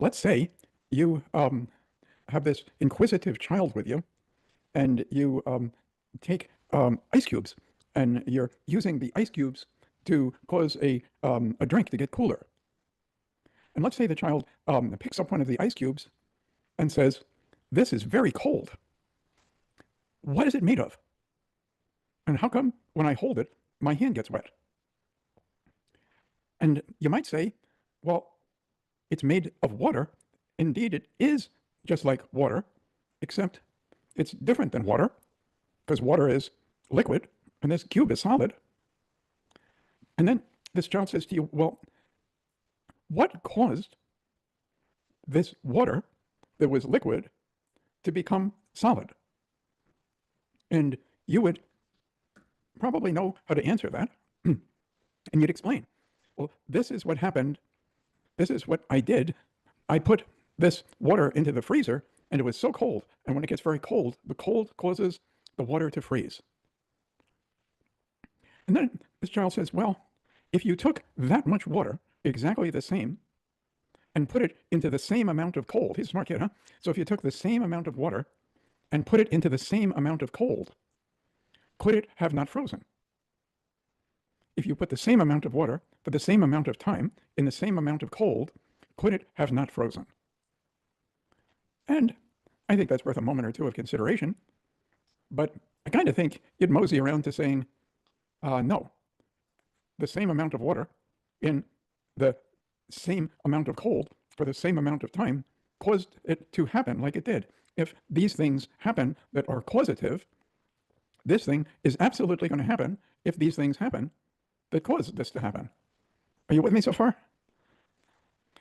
let's say you have this inquisitive child with you, and you take ice cubes, and you're using the ice cubes to cause a drink to get cooler. And let's say the child picks up one of the ice cubes and says, "This is very cold. What is it made of? And how come when I hold it, my hand gets wet?" And you might say, well, it's made of water. Indeed, it is just like water, except it's different than water, because water is liquid and this cube is solid. And then this child says to you, well, what caused this water that was liquid to become solid? And you would probably know how to answer that. And you'd explain, well, this is what happened. This is what I did. I put this water into the freezer, and it was so cold. And when it gets very cold, the cold causes the water to freeze. And then this child says, well, if you took that much water, exactly the same, and put it into the same amount of cold, he's a smart kid, huh? So if you took the same amount of water and put it into the same amount of cold, could it have not frozen? If you put the same amount of water for the same amount of time in the same amount of cold, could it have not frozen? And I think that's worth a moment or two of consideration. But I kind of think you'd mosey around to saying, no, the same amount of water in the same amount of cold for the same amount of time caused it to happen like it did. If these things happen that are causative, this thing is absolutely going to happen if these things happen that cause this to happen. Are you with me so far?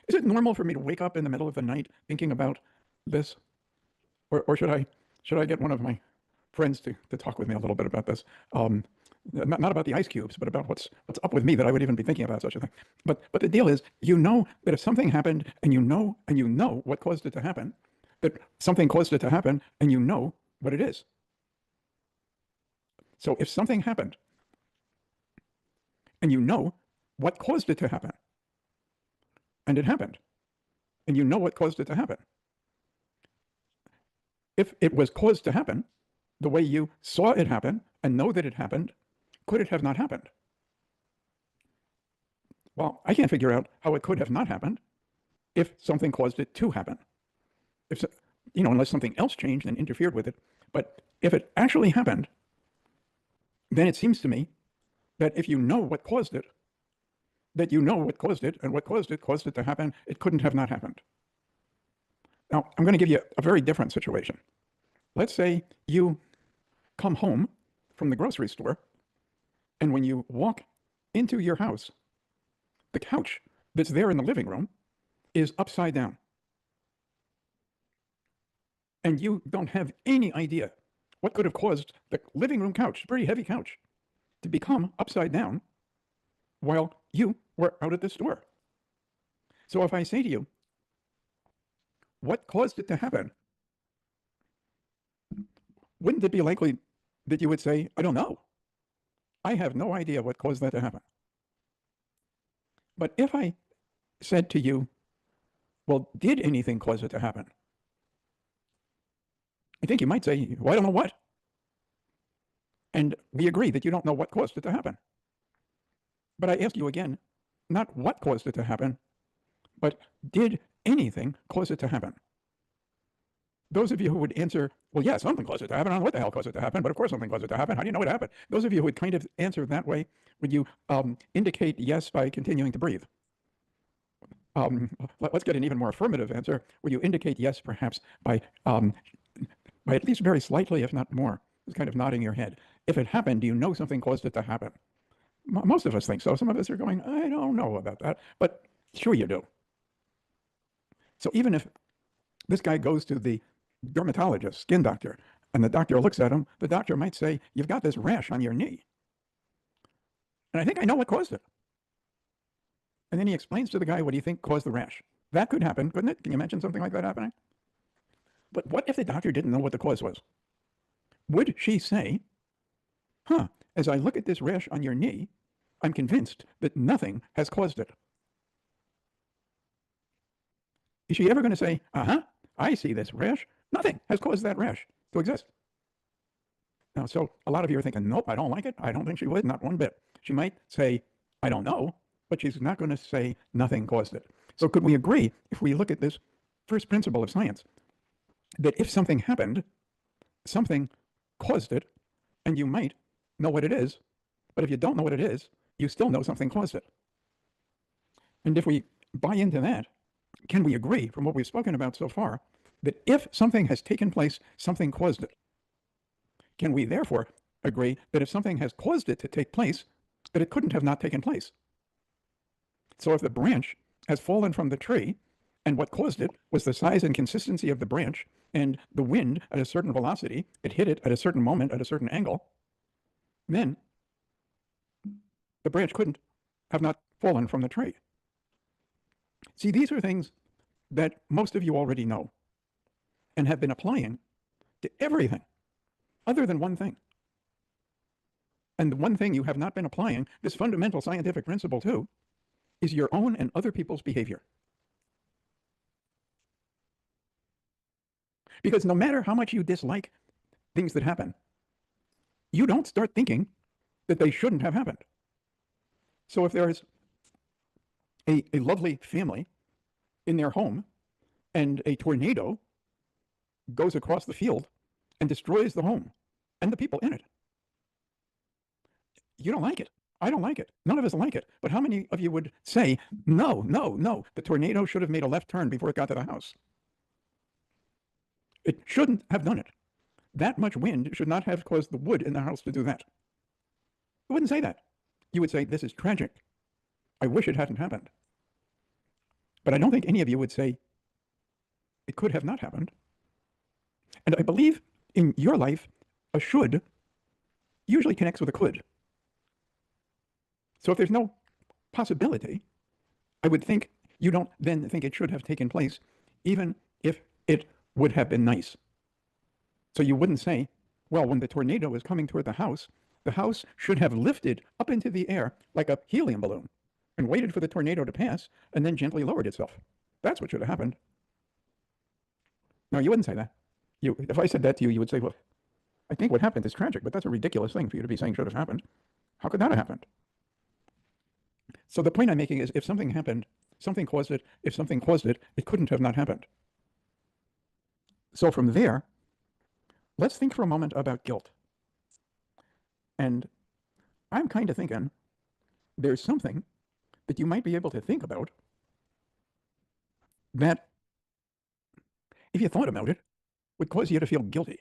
Is it normal for me to wake up in the middle of the night thinking about this? Or should I get one of my friends to talk with me a little bit about this? Not about the ice cubes, but about what's up with me that I would even be thinking about such a thing. But the deal is, you know that if something happened and you know what caused it to happen, that something caused it to happen and you know what it is. So if something happened and you know what caused it to happen, and it happened, and you know what caused it to happen, if it was caused to happen the way you saw it happen and know that it happened, could it have not happened? Well, I can't figure out how it could have not happened if something caused it to happen. If, unless something else changed and interfered with it. But if it actually happened, then it seems to me that if you know what caused it, that you know what caused it, and what caused it to happen, it couldn't have not happened. Now, I'm going to give you a very different situation. Let's say you come home from the grocery store, and when you walk into your house, the couch that's there in the living room is upside down. And you don't have any idea what could have caused the living room couch, pretty heavy couch, to become upside down while you were out at the store. So if I say to you, what caused it to happen? Wouldn't it be likely that you would say, I don't know. I have no idea what caused that to happen. But if I said to you, well, did anything cause it to happen? I think you might say, well, I don't know what. And we agree that you don't know what caused it to happen. But I ask you again, not what caused it to happen, but did anything cause it to happen? Those of you who would answer, well, yeah, something caused it to happen. I don't know what the hell caused it to happen, but of course something caused it to happen. How do you know it happened? Those of you who would kind of answer that way, would you indicate yes by continuing to breathe? Let's get an even more affirmative answer. Would you indicate yes, perhaps, by at least very slightly, if not more, just kind of nodding your head? If it happened, do you know something caused it to happen? Most of us think so. Some of us are going, I don't know about that, but sure you do. So even if this guy goes to the dermatologist, skin doctor, and the doctor looks at him, the doctor might say, you've got this rash on your knee. And I think I know what caused it. And then he explains to the guy what he thinks caused the rash. That could happen, couldn't it? Can you imagine something like that happening? But what if the doctor didn't know what the cause was? Would she say, as I look at this rash on your knee, I'm convinced that nothing has caused it. Is she ever going to say, I see this rash? Nothing has caused that rash to exist. Now, so a lot of you are thinking, nope, I don't like it. I don't think she would, not one bit. She might say, I don't know, but she's not going to say nothing caused it. So could we agree, if we look at this first principle of science, that if something happened, something caused it, and you might know what it is, but if you don't know what it is, you still know something caused it. And if we buy into that, can we agree from what we've spoken about so far that if something has taken place, something caused it? Can we therefore agree that if something has caused it to take place, that it couldn't have not taken place? So if the branch has fallen from the tree, and what caused it was the size and consistency of the branch and the wind at a certain velocity, it hit it at a certain moment at a certain angle, then the branch couldn't have not fallen from the tree. See, these are things that most of you already know and have been applying to everything other than one thing. And the one thing you have not been applying this fundamental scientific principle to is your own and other people's behavior. Because no matter how much you dislike things that happen, you don't start thinking that they shouldn't have happened. So if there is a lovely family in their home and a tornado goes across the field and destroys the home and the people in it, you don't like it. I don't like it. None of us like it. But how many of you would say, no, the tornado should have made a left turn before it got to the house? It shouldn't have done it. That much wind should not have caused the wood in the house to do that. You wouldn't say that. You would say, this is tragic. I wish it hadn't happened. But I don't think any of you would say, it could have not happened. And I believe in your life, a should usually connects with a could. So if there's no possibility, I would think you don't then think it should have taken place, even if it would have been nice. So you wouldn't say, well, when the tornado was coming toward the house should have lifted up into the air like a helium balloon and waited for the tornado to pass and then gently lowered itself. That's what should have happened. No, you wouldn't say that. If I said that to you, you would say, well, I think what happened is tragic, but that's a ridiculous thing for you to be saying should have happened. How could that have happened? So the point I'm making is, if something happened, something caused it. If something caused it, it couldn't have not happened. So from there, let's think for a moment about guilt. And I'm kind of thinking there's something that you might be able to think about that, if you thought about it, would cause you to feel guilty.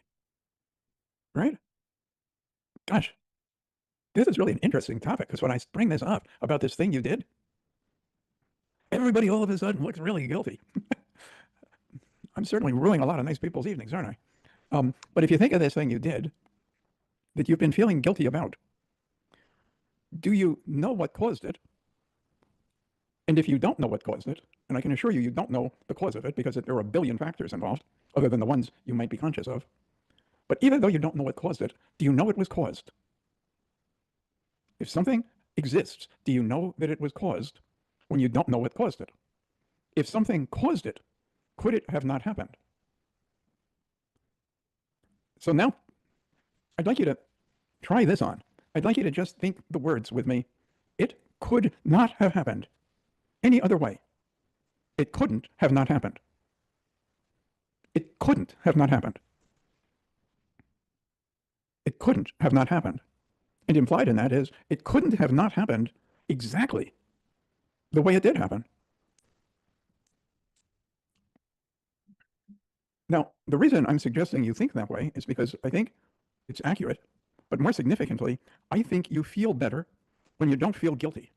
Right? Gosh, this is really an interesting topic, because when I bring this up about this thing you did, everybody all of a sudden looks really guilty. I'm certainly ruining a lot of nice people's evenings, aren't I? But if you think of this thing you did that you've been feeling guilty about, do you know what caused it? And if you don't know what caused it, and I can assure you, you don't know the cause of it, because there are a billion factors involved, other than the ones you might be conscious of. But even though you don't know what caused it, do you know it was caused? If something exists, do you know that it was caused when you don't know what caused it? If something caused it, could it have not happened? So now, I'd like you to try this on. I'd like you to just think the words with me. It could not have happened any other way. It couldn't have not happened. It couldn't have not happened. It couldn't have not happened. And implied in that is, it couldn't have not happened exactly the way it did happen. Now, the reason I'm suggesting you think that way is because I think it's accurate, but more significantly, I think you feel better when you don't feel guilty.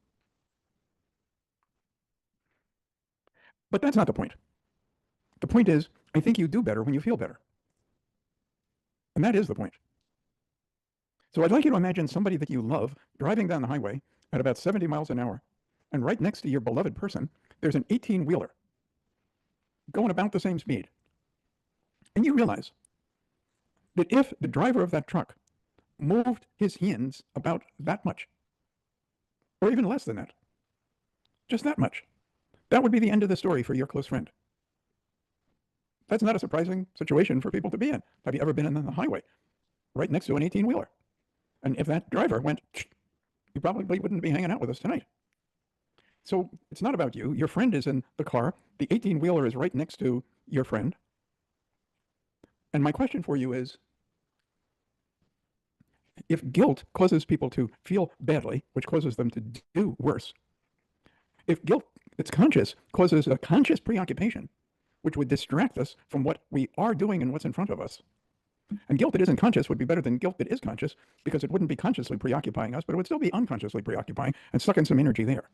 But that's not the point. The point is, I think you do better when you feel better. And that is the point. So I'd like you to imagine somebody that you love driving down the highway at about 70 miles an hour, and right next to your beloved person, there's an 18-wheeler going about the same speed. And you realize that if the driver of that truck moved his hands about that much, or even less than that, just that much, that would be the end of the story for your close friend. That's not a surprising situation for people to be in. Have you ever been in the highway right next to an 18-wheeler? And if that driver went, you probably wouldn't be hanging out with us tonight. So it's not about you. Your friend is in the car. The 18-wheeler is right next to your friend. And my question for you is, if guilt causes people to feel badly, which causes them to do worse, if guilt that's conscious causes a conscious preoccupation, which would distract us from what we are doing and what's in front of us, and guilt that isn't conscious would be better than guilt that is conscious, because it wouldn't be consciously preoccupying us, but it would still be unconsciously preoccupying and sucking some energy there.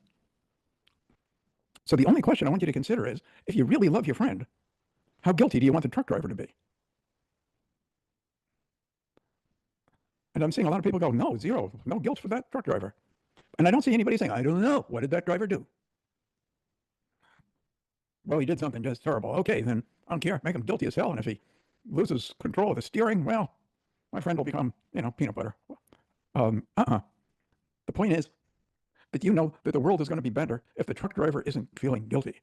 So the only question I want you to consider is, if you really love your friend, how guilty do you want the truck driver to be? And I'm seeing a lot of people go, no, zero, no guilt for that truck driver. And I don't see anybody saying, I don't know, what did that driver do? Well, he did something just terrible. Okay, then I don't care, make him guilty as hell. And if he loses control of the steering, well, my friend will become, peanut butter. The point is that you know that the world is going to be better if the truck driver isn't feeling guilty.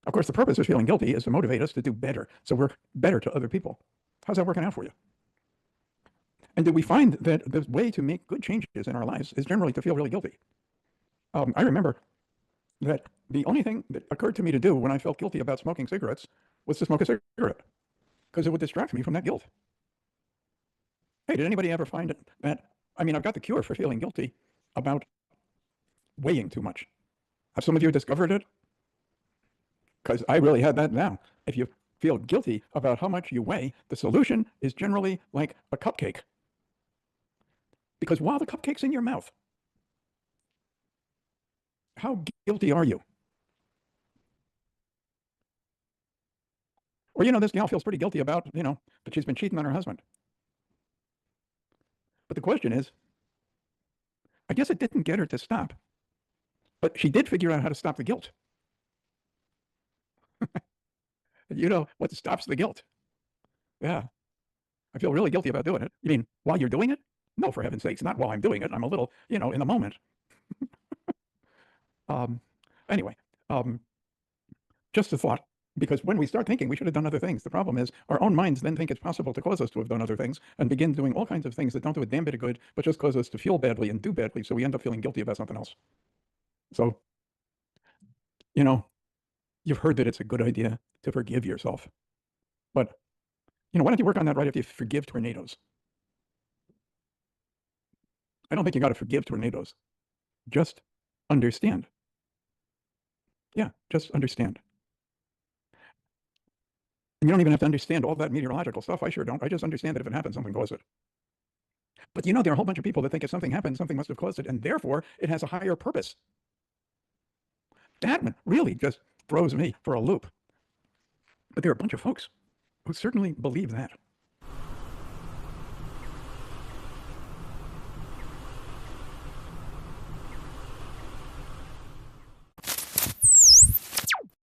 Of course, the purpose of feeling guilty is to motivate us to do better, so we're better to other people. How's that working out for you? And do we find that the way to make good changes in our lives is generally to feel really guilty? I remember that the only thing that occurred to me to do when I felt guilty about smoking cigarettes was to smoke a cigarette, because it would distract me from that guilt. Hey, did anybody ever find that? I mean, I've got the cure for feeling guilty about weighing too much. Have some of you discovered it? Because I really had that down. If you feel guilty about how much you weigh, the solution is generally like a cupcake. Because while the cupcake's in your mouth, how guilty are you? Or, this gal feels pretty guilty about, that she's been cheating on her husband. But the question is, I guess it didn't get her to stop, but she did figure out how to stop the guilt. What stops the guilt? Yeah, I feel really guilty about doing it. You mean while you're doing it? No, for heaven's sakes, not while I'm doing it. I'm a little, in the moment. Anyway, just a thought, because when we start thinking we should have done other things, the problem is our own minds then think it's possible to cause us to have done other things and begin doing all kinds of things that don't do a damn bit of good, but just cause us to feel badly and do badly, so we end up feeling guilty about something else. So, you've heard that it's a good idea to forgive yourself. But, why don't you work on that right after you forgive tornadoes? I don't think you got to forgive tornadoes. Just understand. Yeah, just understand. And you don't even have to understand all that meteorological stuff. I sure don't. I just understand that if it happens, something caused it. But there are a whole bunch of people that think if something happened, something must have caused it, and therefore it has a higher purpose. That one really just throws me for a loop. But there are a bunch of folks who certainly believe that.